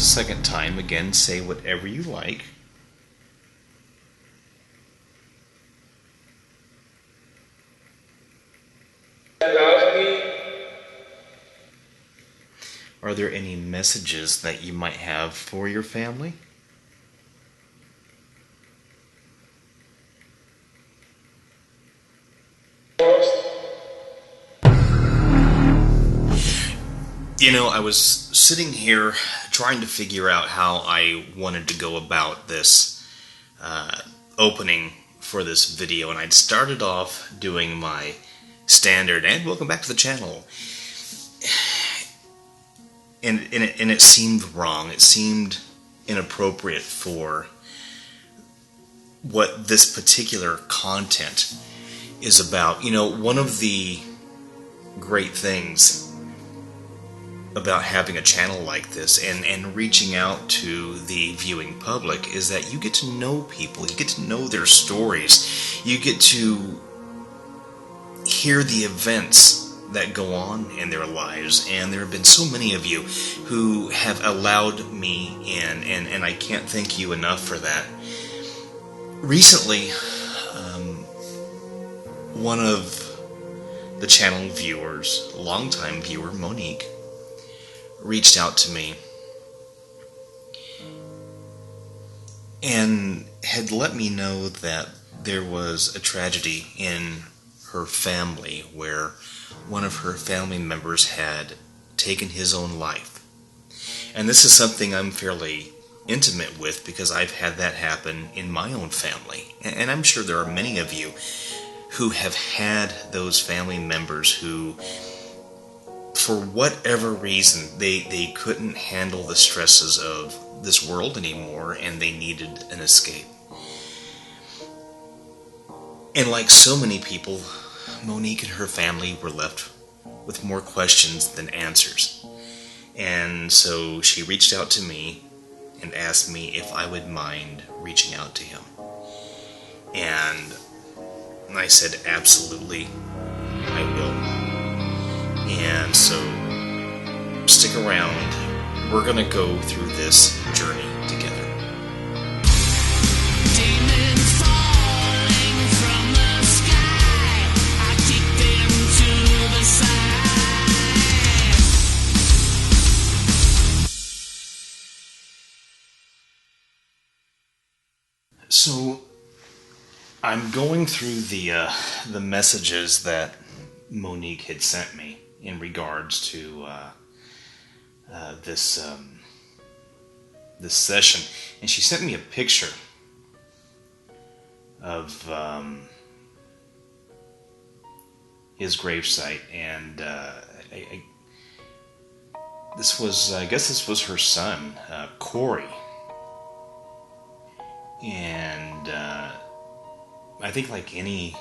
a second time. Again, say whatever you like. Are there any messages that you might have for your family? You know, I was sitting here trying to figure out how I wanted to go about this opening for this video, and I'd started off doing my standard, and welcome back to the channel. And it seemed wrong. It seemed inappropriate for what this particular content is about. You know, one of the great things about having a channel like this and reaching out to the viewing public is that you get to know people, you get to know their stories, you get to hear the events that go on in their lives, and there have been so many of you who have allowed me in, and I can't thank you enough for that. Recently, one of the channel viewers, a longtime viewer, Monique, reached out to me and had let me know that there was a tragedy in her family where one of her family members had taken his own life. And this is something I'm fairly intimate with because I've had that happen in my own family. And I'm sure there are many of you who have had those family members who, for whatever reason, they couldn't handle the stresses of this world anymore, and they needed an escape. And like so many people, Monique and her family were left with more questions than answers. And so she reached out to me and asked me if I would mind reaching out to him. And I said, absolutely, I will. And so, stick around. We're going to go through this journey together. Demons falling from the sky, I kick them to the side. So, I'm going through the messages that Monique had sent me in regards to this session, and she sent me a picture of his gravesite, and I guess this was her son, Corey, and I think like any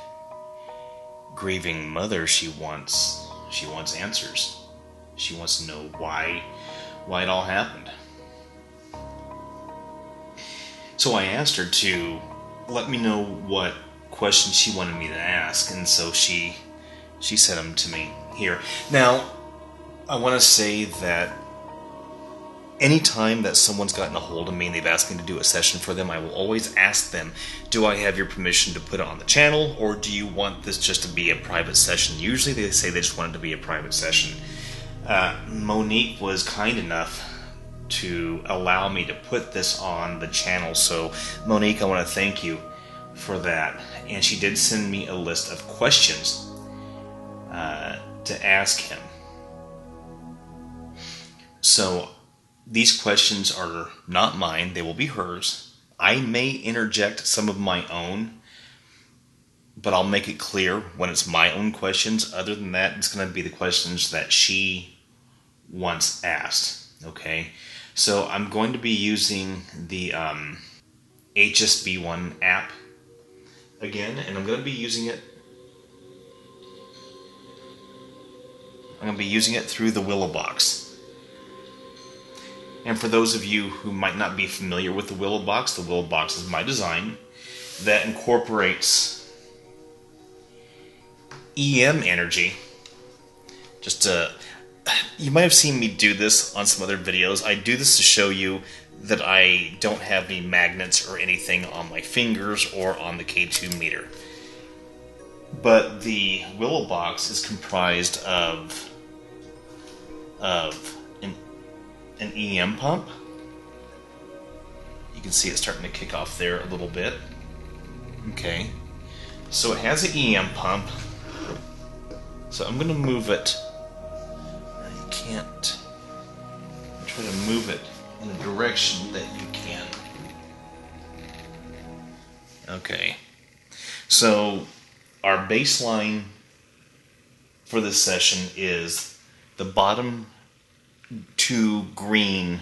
grieving mother, she wants answers. She wants to know why it all happened. So I asked her to let me know what questions she wanted me to ask, and so she sent them to me here. Now, I want to say that anytime that someone's gotten a hold of me and they've asked me to do a session for them, I will always ask them, do I have your permission to put it on the channel, or do you want this just to be a private session? Usually they say they just want it to be a private session. Monique was kind enough to allow me to put this on the channel, so Monique, I want to thank you for that. And she did send me a list of questions to ask him. So these questions are not mine, they will be hers. I may interject some of my own, but I'll make it clear when it's my own questions. Other than that, it's going to be the questions that she once asked. Okay? So I'm going to be using the HSB-1 app again, and I'm going to be using it through the WillowBox. And for those of you who might not be familiar with the WillowBox is my design that incorporates EM energy, just you might have seen me do this on some other videos. I do this to show you that I don't have any magnets or anything on my fingers or on the K2 meter. But the WillowBox is comprised of an EM pump. You can see it starting to kick off there a little bit. Okay. So it has an EM pump. So I'm going to move it. I can't. I'll try to move it in a direction that you can. Okay. So our baseline for this session is the bottom two green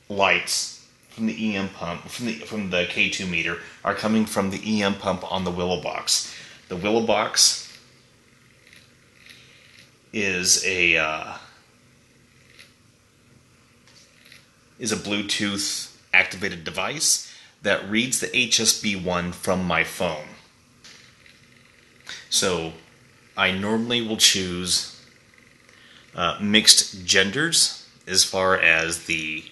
lights from the EM pump, from the K2 meter, are coming from the EM pump on the WillowBox. The WillowBox is a Bluetooth activated device that reads the HSB-1 from my phone. So I normally will choose mixed genders as far as the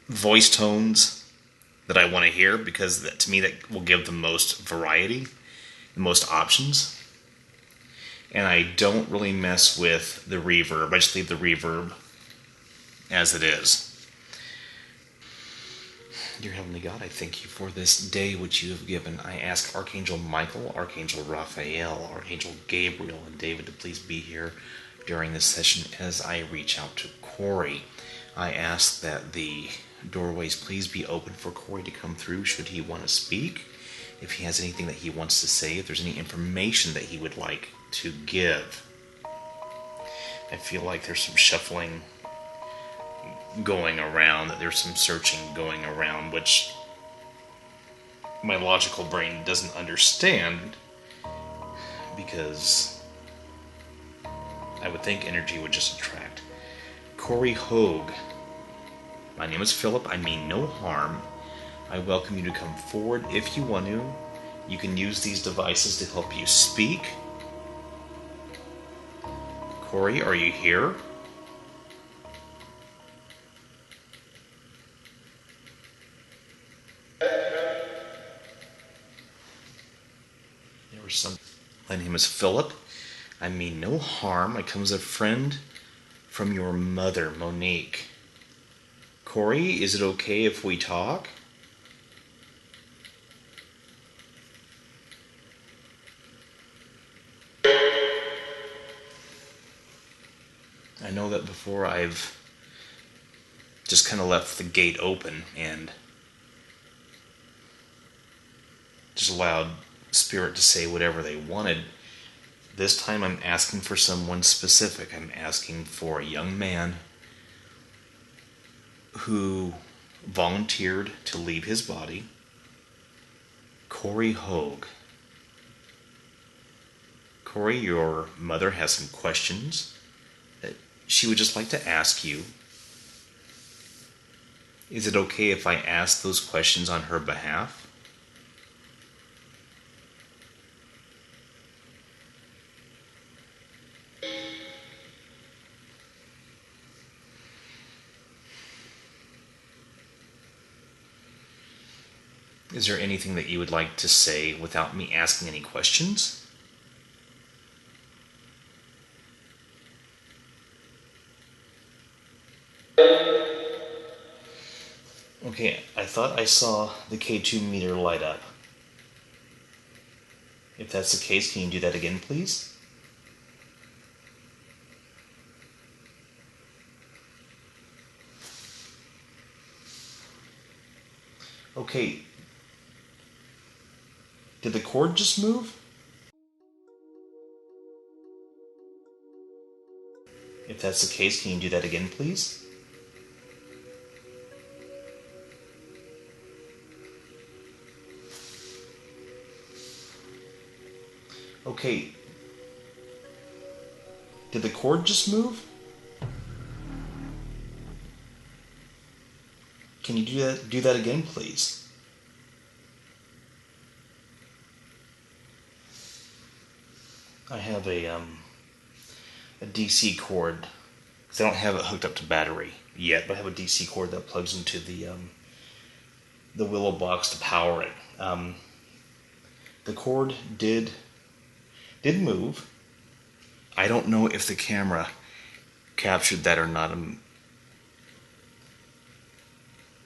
voice tones that I want to hear, because to me that will give the most variety, the most options. And I don't really mess with the reverb. I just leave the reverb as it is. Dear Heavenly God, I thank you for this day which you have given. I ask Archangel Michael, Archangel Raphael, Archangel Gabriel, and David to please be here during this session as I reach out to Corey. I ask that the doorways please be open for Corey to come through should he want to speak. If he has anything that he wants to say, if there's any information that he would like to give. I feel like there's some shuffling going around, that there's some searching going around, which my logical brain doesn't understand, because I would think energy would just attract. Corey Hogue. My name is Philip. I mean no harm. I welcome you to come forward if you want to. You can use these devices to help you speak. Corey, are you here? There was some. My name is Philip. I mean no harm. I come as a friend from your mother, Monique. Corey, is it okay if we talk? I know that before I've just kind of left the gate open and just allowed Spirit to say whatever they wanted. This time I'm asking for someone specific. I'm asking for a young man who volunteered to leave his body. Corey Hogue. Corey, your mother has some questions that she would just like to ask you. Is it okay if I ask those questions on her behalf? Is there anything that you would like to say without me asking any questions? Okay, I thought I saw the K2 meter light up. If that's the case, can you do that again, please? Okay. Did the cord just move? If that's the case, can you do that again, please? Okay. Did the cord just move? Can you do that again, please? I have a a DC cord, because I don't have it hooked up to battery yet, but I have a DC cord that plugs into the WillowBox to power it. The cord did move. I don't know if the camera captured that or not. I'm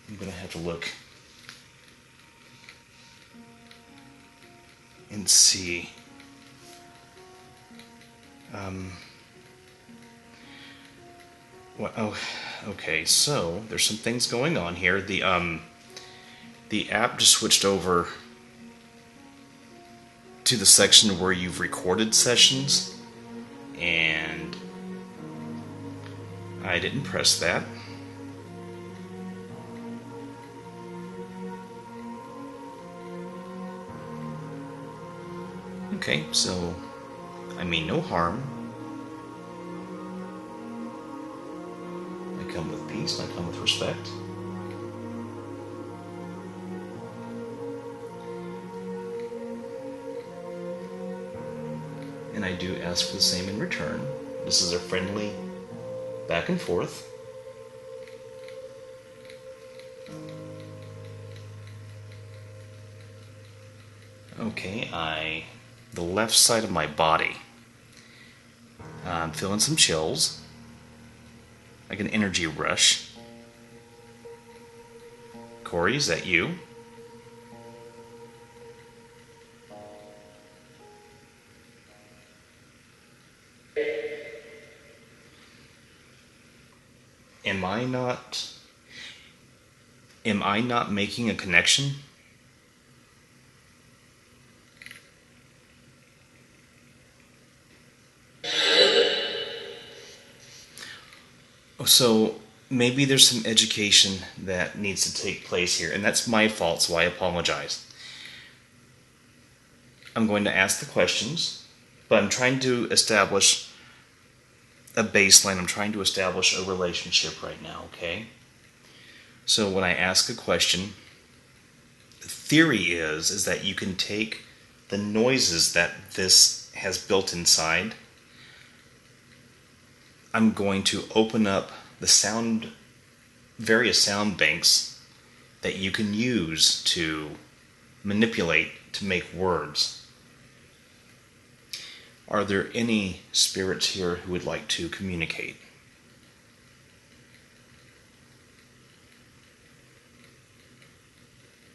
going to have to look and see. Well, oh, okay, so there's some things going on here. The app just switched over to the section where you've recorded sessions, and I didn't press that. Okay, so I mean no harm. I come with peace, and I come with respect. And I do ask for the same in return. This is a friendly back and forth. Okay, the left side of my body, I'm feeling some chills, like an energy rush. Corey, is that you? Am I not making a connection? So maybe there's some education that needs to take place here, and that's my fault, so I apologize. I'm going to ask the questions, but I'm trying to establish a baseline. I'm trying to establish a relationship right now, okay? So when I ask a question, the theory is that you can take the noises that this has built inside. I'm going to open up the various sound banks that you can use to manipulate to make words. Are there any spirits here who would like to communicate?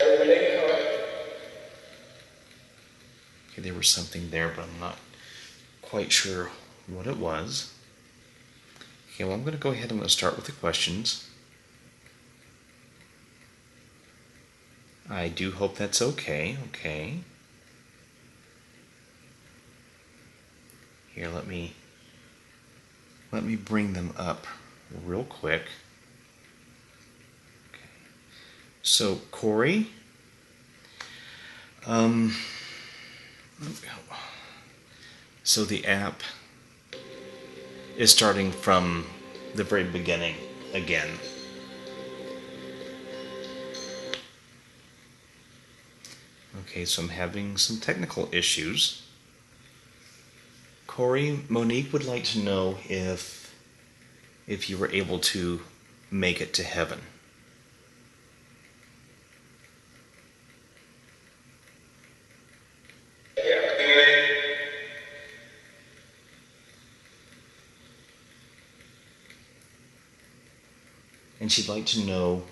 Okay, there was something there, but I'm not quite sure what it was. Okay, well, I'm going to go ahead and I'm going to start with the questions. I do hope that's okay. Okay. Here, let me bring them up real quick. Okay. So, Corey, so the app is starting from the very beginning again. Okay, so I'm having some technical issues. Corey, Monique would like to know if you were able to make it to heaven. And she'd like to know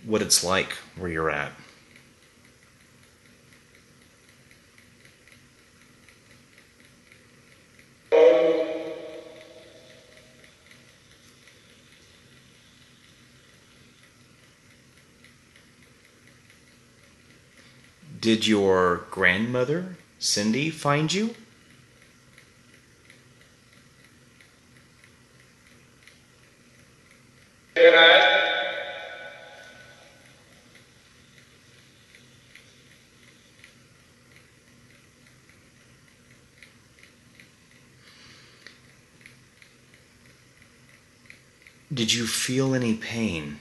what it's like where you're at. Did your grandmother, Cindy, find you? Did you feel any pain?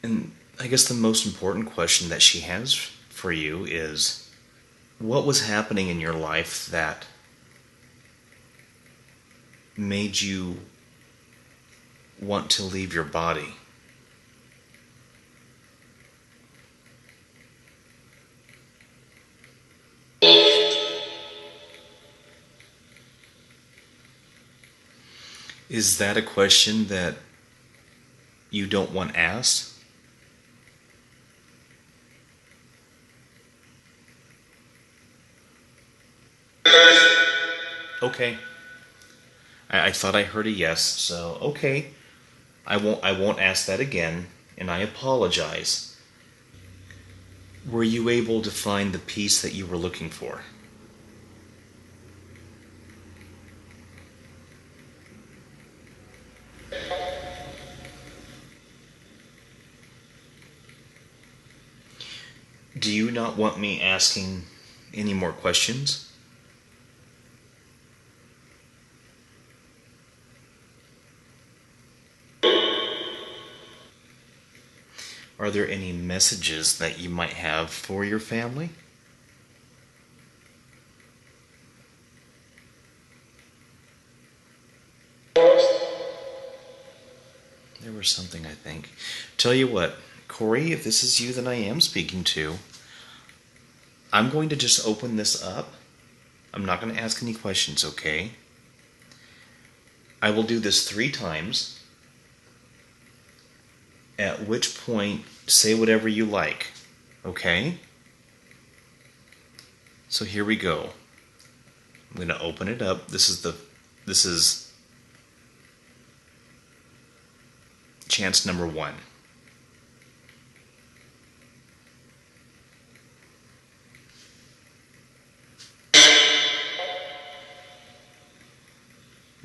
And I guess the most important question that she has for you is, what was happening in your life that made you want to leave your body? Is that a question that you don't want asked? Okay. I thought I heard a yes, so okay. I won't ask that again, and I apologize. Were you able to find the peace that you were looking for? Do you not want me asking any more questions? Are there any messages that you might have for your family? There was something, I think. Tell you what, Corey, if this is you that I am speaking to, I'm going to just open this up. I'm not going to ask any questions, okay? I will do this 3 times, at which point, say whatever you like, okay? So here we go. I'm going to open it up. This is chance number 1.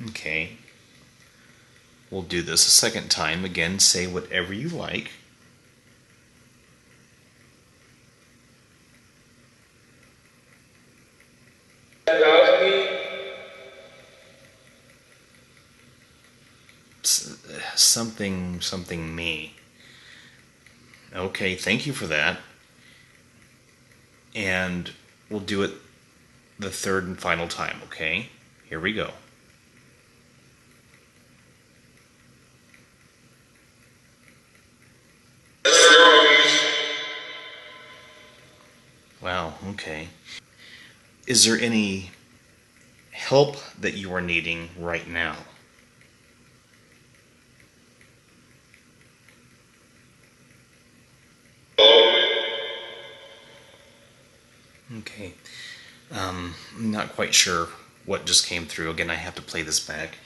Okay. We'll do this a second time. Again, say whatever you like. Something me. Okay, thank you for that. And we'll do it the 3rd and final time, okay? Here we go. Wow, okay. Is there any help that you are needing right now? Okay. I'm not quite sure what just came through. Again, I have to play this back.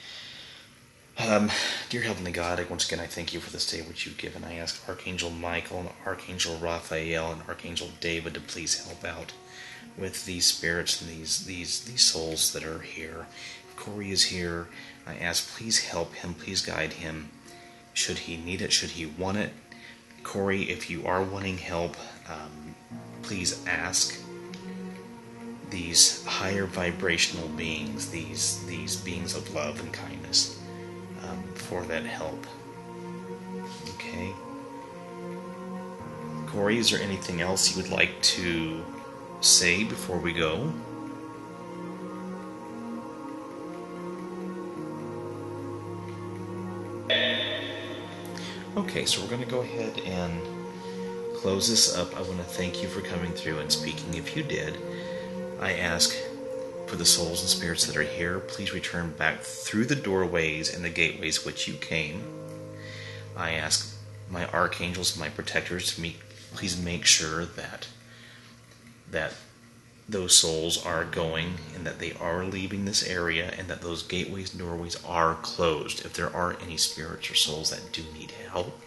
Dear Heavenly God, once again I thank you for this day which you've given. I ask Archangel Michael and Archangel Raphael and Archangel David to please help out with these spirits and these souls that are here. If Corey is here, I ask please help him, please guide him. Should he need it, should he want it. Corey, if you are wanting help, please ask these higher vibrational beings, these beings of love and kindness, for that help. Okay. Corey, is there anything else you would like to say before we go? Okay, so we're going to go ahead and close this up. I want to thank you for coming through and speaking. If you did, I ask for the souls and spirits that are here, please return back through the doorways and the gateways which you came. I ask my archangels, my protectors, to please make sure that those souls are going and that they are leaving this area and that those gateways and doorways are closed. If there are any spirits or souls that do need help,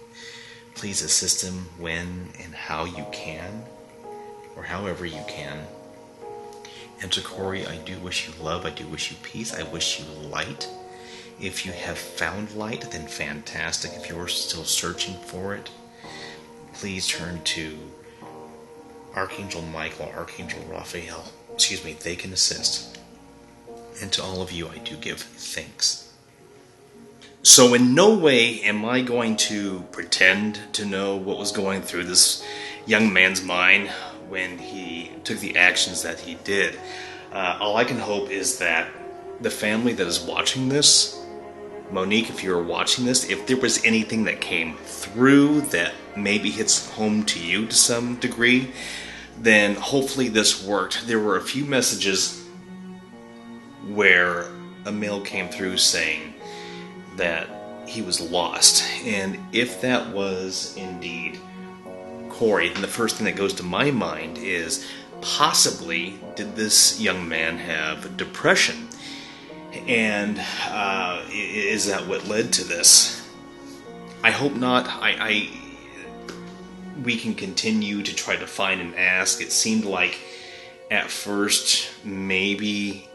please assist them when and how you can, or however you can. And to Corey, I do wish you love, I do wish you peace, I wish you light. If you have found light, then fantastic. If you're still searching for it, please turn to Archangel Michael, Archangel Raphael. They can assist. And to all of you, I do give thanks. So in no way am I going to pretend to know what was going through this young man's mind when he took the actions that he did. All I can hope is that the family that is watching this, Monique, if you're watching this, if there was anything that came through that maybe hits home to you to some degree, then hopefully this worked. There were a few messages where a mail came through saying that he was lost. And if that was indeed Corey, then the first thing that goes to my mind is possibly did this young man have depression? And is that what led to this? I hope not. We can continue to try to find and ask. It seemed like at first maybe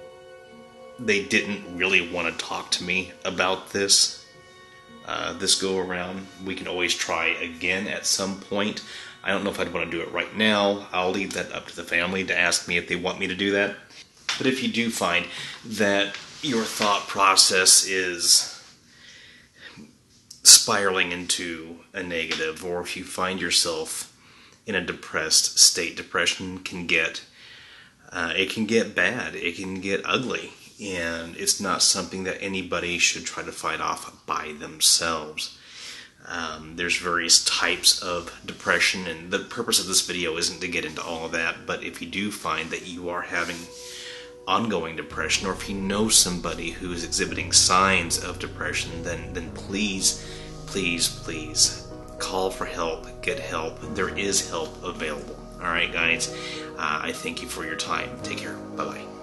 they didn't really want to talk to me about this go around. We can always try again at some point. I don't know if I'd want to do it right now. I'll leave that up to the family to ask me if they want me to do that. But if you do find that your thought process is spiraling into a negative, or if you find yourself in a depressed state, depression can get bad, it can get ugly, and it's not something that anybody should try to fight off by themselves. There's various types of depression, and the purpose of this video isn't to get into all of that, but if you do find that you are having ongoing depression, or if you know somebody who is exhibiting signs of depression, then please call for help, get help. There is help available. Alright guys, I thank you for your time. Take care. Bye-bye.